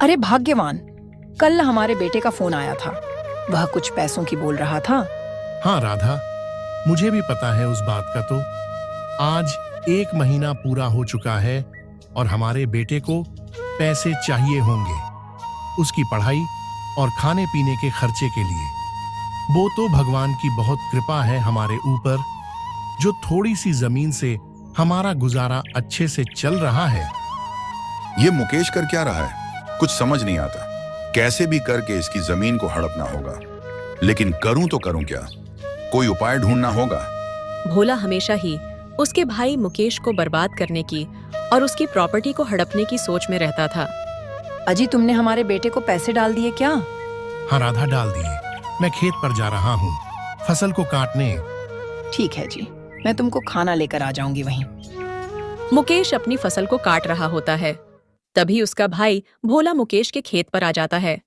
अरे भाग्यवान, कल हमारे बेटे का फोन आया था। वह कुछ पैसों की बोल रहा था। हाँ राधा, मुझे भी पता है उस बात का। तो आज 1 महीना पूरा हो चुका है और हमारे बेटे को पैसे चाहिए होंगे उसकी पढ़ाई और खाने पीने के खर्चे के लिए। वो तो भगवान की बहुत कृपा है हमारे ऊपर, जो थोड़ी सी जमीन से हमारा गुजारा अच्छे से चल रहा है। ये मुकेश कर क्या रहा है? कुछ समझ नहीं आता। कैसे भी करके इसकी जमीन को हड़पना होगा, लेकिन करूं तो करूं क्या? कोई उपाय ढूंढना होगा। भोला हमेशा ही उसके भाई मुकेश को बर्बाद करने की और उसकी प्रॉपर्टी को हड़पने की सोच में रहता था। अजी, तुमने हमारे बेटे को पैसे डाल दिए क्या? हाँ राधा, डाल दिए। मैं खेत पर जा रहा हूँ फसल को काटने। ठीक है जी, मैं तुमको खाना लेकर आ जाऊंगी वहीं। मुकेश अपनी फसल को काट रहा होता है। तभी उसका भाई भोला मुकेश के खेत पर आ जाता है।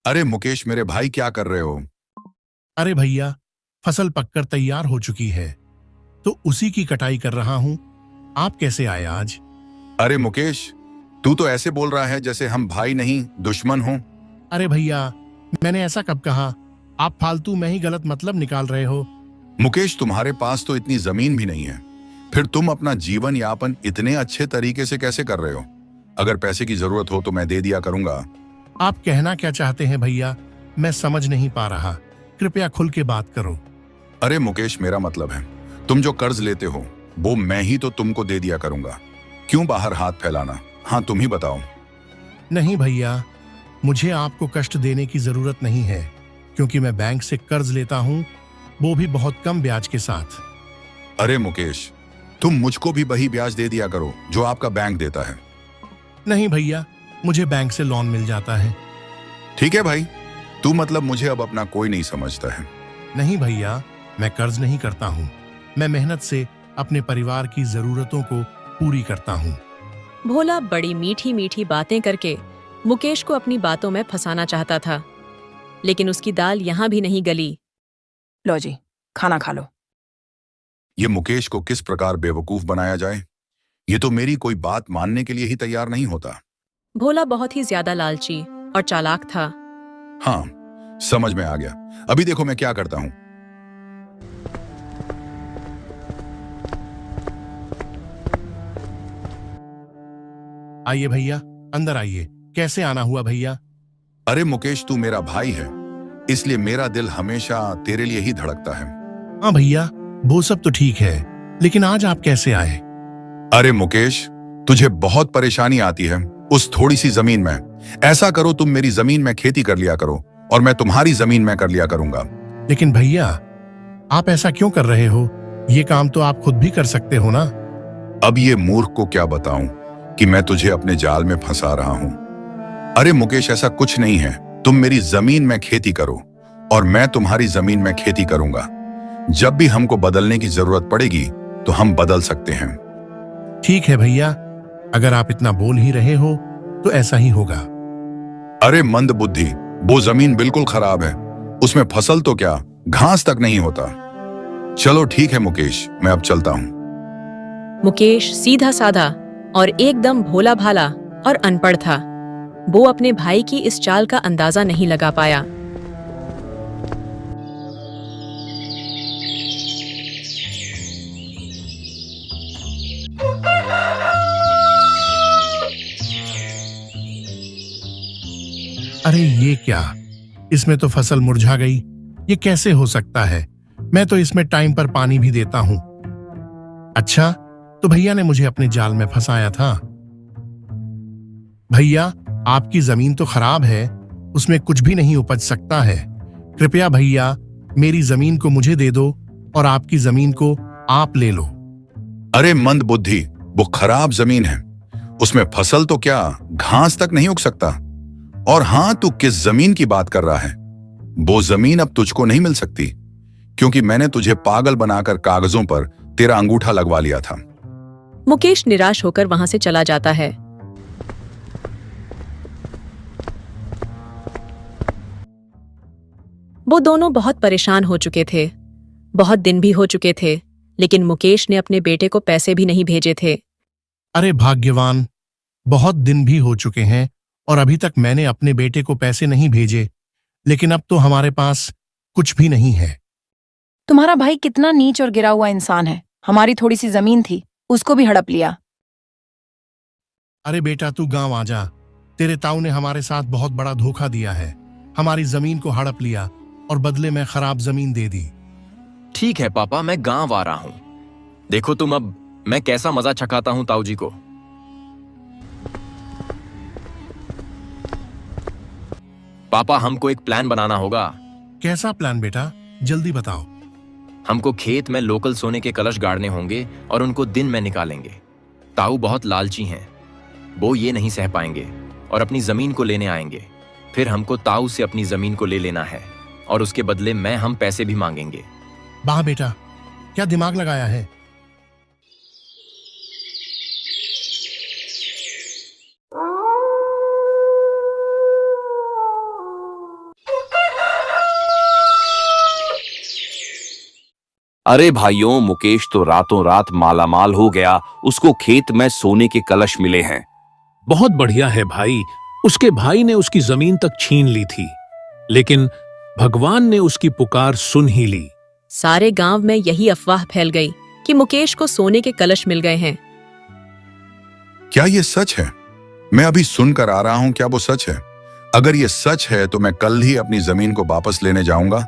अरे मुकेश, मेरे भाई क्या कर रहे हो? अरे भैया, फसल पककर तैयार हो चुकी है तो उसी की कटाई कर रहा हूँ। आप कैसे आए आज? अरे मुकेश, तू तो ऐसे बोल रहा है जैसे हम भाई नहीं दुश्मन हों। अरे भैया, मैंने ऐसा कब कहा? आप फालतू में ही गलत मतलब निकाल रहे हो। मुकेश, तुम्हारे पास तो इतनी जमीन भी नहीं है, फिर तुम अपना जीवन यापन इतने अच्छे तरीके से कैसे कर रहे हो? अगर पैसे की जरूरत हो तो मैं दे दिया करूंगा। आप कहना क्या चाहते हैं भैया? मैं समझ नहीं पा रहा, कृपया खुल के बात करो। अरे मुकेश, मेरा मतलब है तुम जो कर्ज लेते हो वो मैं ही तो तुमको दे दिया करूंगा। क्यों बाहर हाथ फैलाना? हाँ, तुम ही बताओ। नहीं भैया, मुझे आपको कष्ट देने की जरूरत नहीं है, क्योंकि मैं बैंक से कर्ज लेता हूँ, वो भी बहुत कम ब्याज के साथ। अरे मुकेश, तुम मुझको भी वही ब्याज दे दिया करो जो आपका बैंक देता है। नहीं भैया, मुझे बैंक से लोन मिल जाता है। ठीक है भाई, तू मतलब मुझे अब अपना कोई नहीं समझता है। नहीं भैया, मैं कर्ज नहीं करता हूँ। मैं मेहनत से अपने परिवार की जरूरतों को पूरी करता हूँ। भोला बड़ी मीठी मीठी बातें करके मुकेश को अपनी बातों में फंसाना चाहता था, लेकिन उसकी दाल यहाँ भी नहीं गली। लो जी, खाना खा लो। ये मुकेश को किस प्रकार बेवकूफ बनाया जाए? ये तो मेरी कोई बात मानने के लिए ही तैयार नहीं होता। भोला बहुत ही ज्यादा लालची और चालाक था। हाँ, समझ में आ गया। अभी देखो मैं क्या करता हूं। आइए भैया, अंदर आइए। कैसे आना हुआ भैया? अरे मुकेश, तू मेरा भाई है, इसलिए मेरा दिल हमेशा तेरे लिए ही धड़कता है। हाँ भैया, वो सब तो ठीक है, लेकिन आज आप कैसे आए? अरे मुकेश, तुझे बहुत परेशानी आती है उस थोड़ी सी जमीन में। ऐसा करो, तुम मेरी जमीन में खेती कर लिया करो और मैं तुम्हारी जमीन में कर लिया करूंगा। लेकिन भैया, आप ऐसा क्यों कर रहे हो? ये काम तो आप खुद भी कर सकते हो ना। अब ये मूर्ख को क्या बताऊं कि मैं तुझे अपने जाल में फंसा रहा हूं। अरे मुकेश, ऐसा कुछ नहीं है। तुम मेरी जमीन में खेती करो और मैं तुम्हारी जमीन में खेती करूंगा। जब भी हमको बदलने की जरूरत पड़ेगी तो हम बदल सकते हैं। ठीक है भैया, अगर आप इतना बोल ही रहे हो तो ऐसा ही होगा। अरे मंद बुद्धि, वो जमीन बिल्कुल खराब है, उसमें फसल तो क्या घास तक नहीं होता। चलो ठीक है मुकेश, मैं अब चलता हूं। मुकेश सीधा साधा और एकदम भोला भाला और अनपढ़ था। वो अपने भाई की इस चाल का अंदाजा नहीं लगा पाया। अरे ये क्या, इसमें तो फसल मुरझा गई। ये कैसे हो सकता है? मैं तो इसमें टाइम पर पानी भी देता हूं। अच्छा, तो भैया ने मुझे अपने जाल में फंसाया था। भैया, आपकी जमीन तो खराब है, उसमें कुछ भी नहीं उपज सकता है। कृपया भैया, मेरी जमीन को मुझे दे दो और आपकी जमीन को आप ले लो। अरे मंद बुद्धि, वो खराब जमीन है, उसमें फसल तो क्या घास तक नहीं उग सकता। और हाँ, तू किस जमीन की बात कर रहा है? वो जमीन अब तुझको नहीं मिल सकती, क्योंकि मैंने तुझे पागल बनाकर कागजों पर तेरा अंगूठा लगवा लिया था। मुकेश निराश होकर वहां से चला जाता है। वो दोनों बहुत परेशान हो चुके थे। बहुत दिन भी हो चुके थे, लेकिन मुकेश ने अपने बेटे को पैसे भी नहीं भेजे थे। अरे भाग्यवान, बहुत दिन भी हो चुके हैं और अभी तक मैंने अपने बेटे को पैसे नहीं भेजे, लेकिन अब तो हमारे पास कुछ भी नहीं है। तुम्हारा भाई कितना नीच और गिरा हुआ इंसान है। हमारी थोड़ी सी जमीन थी, उसको भी हड़प लिया। अरे बेटा, तू गांव आ जा। तेरे ताऊ ने हमारे साथ बहुत बड़ा धोखा दिया है। हमारी जमीन को हड़प लिया और बदले में खराब जमीन दे दी। ठीक है पापा, मैं गांव आ रहा हूं। देखो तुम अब मैं कैसा मजा चखाता हूं ताऊ जी को। पापा, हमको एक प्लान बनाना होगा। कैसा प्लान बेटा, जल्दी बताओ। हमको खेत में लोकल सोने के कलश गाड़ने होंगे और उनको दिन में निकालेंगे। ताऊ बहुत लालची हैं, वो ये नहीं सह पाएंगे और अपनी जमीन को लेने आएंगे। फिर हमको ताऊ से अपनी जमीन को ले लेना है और उसके बदले में हम पैसे भी मांगेंगे। वाह बेटा, क्या दिमाग लगाया है। अरे भाइयों, मुकेश तो रातों रात मालामाल हो गया। उसको खेत में सोने के कलश मिले हैं। बहुत बढ़िया है भाई। उसके भाई ने उसकी जमीन तक छीन ली थी, लेकिन भगवान ने उसकी पुकार सुन ही ली। सारे गांव में यही अफवाह फैल गई कि मुकेश को सोने के कलश मिल गए हैं। क्या ये सच है? मैं अभी सुनकर आ रहा हूं, क्या वो सच है? अगर ये सच है तो मैं कल ही अपनी जमीन को वापस लेने जाऊंगा।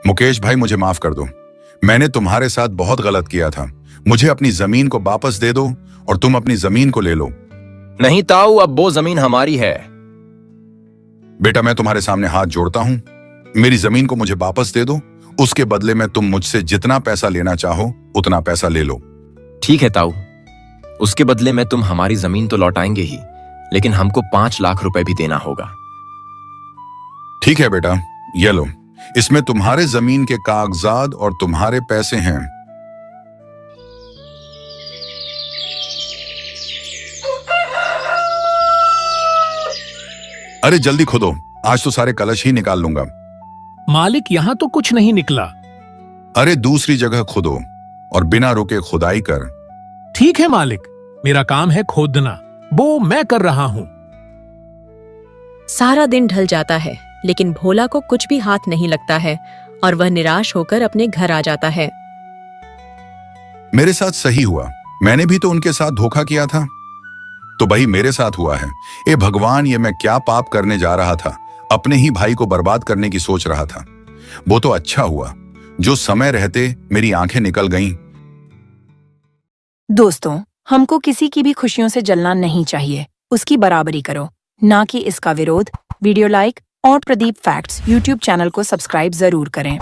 मुकेश भाई, मुझे माफ कर दो। मैंने तुम्हारे साथ बहुत गलत किया था। मुझे अपनी जमीन को वापस दे दो और तुम अपनी जमीन को ले लो। नहीं ताऊ, अब वो जमीन हमारी है। बेटा, मैं तुम्हारे सामने हाथ जोड़ता हूं, मेरी जमीन को मुझे वापस दे दो। उसके बदले में तुम मुझसे जितना पैसा लेना चाहो उतना पैसा ले लो। ठीक है ताऊ, उसके बदले में तुम हमारी जमीन तो लौटाएंगे ही, लेकिन हमको 5 लाख रुपए भी देना होगा। ठीक है बेटा, ये लो। इसमें तुम्हारे जमीन के कागजात और तुम्हारे पैसे हैं। अरे जल्दी खोदो, आज तो सारे कलश ही निकाल लूंगा। मालिक, यहां तो कुछ नहीं निकला। अरे दूसरी जगह खोदो और बिना रुके खुदाई कर। ठीक है मालिक, मेरा काम है खोदना, वो मैं कर रहा हूं। सारा दिन ढल जाता है, लेकिन भोला को कुछ भी हाथ नहीं लगता है और वह निराश होकर अपने घर आ जाता है। मेरे साथ सही हुआ, मैंने भी तो उनके साथ धोखा किया था, तो भाई मेरे साथ हुआ है। ए भगवान, ये मैं क्या पाप करने जा रहा था। अपने ही भाई को बर्बाद करने की सोच रहा था। वो तो अच्छा हुआ जो समय रहते मेरी आंखें निकल गईं। दोस्तों, हमको किसी की भी खुशियों से जलना नहीं चाहिए। उसकी बराबरी करो, ना कि इसका विरोध। वीडियो लाइक और प्रदीप फैक्ट्स यूट्यूब चैनल को सब्सक्राइब जरूर करें।